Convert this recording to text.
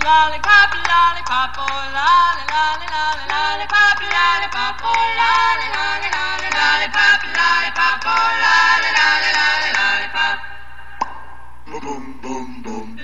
lollipop, lollipop, oh, lolly, lolly, lolly, lollipop, lollipop, oh, lolly, lolly, lolly, lollipop, lollipop, oh, lolly, lolly, lolly, lollipop. Boom, boom, boom.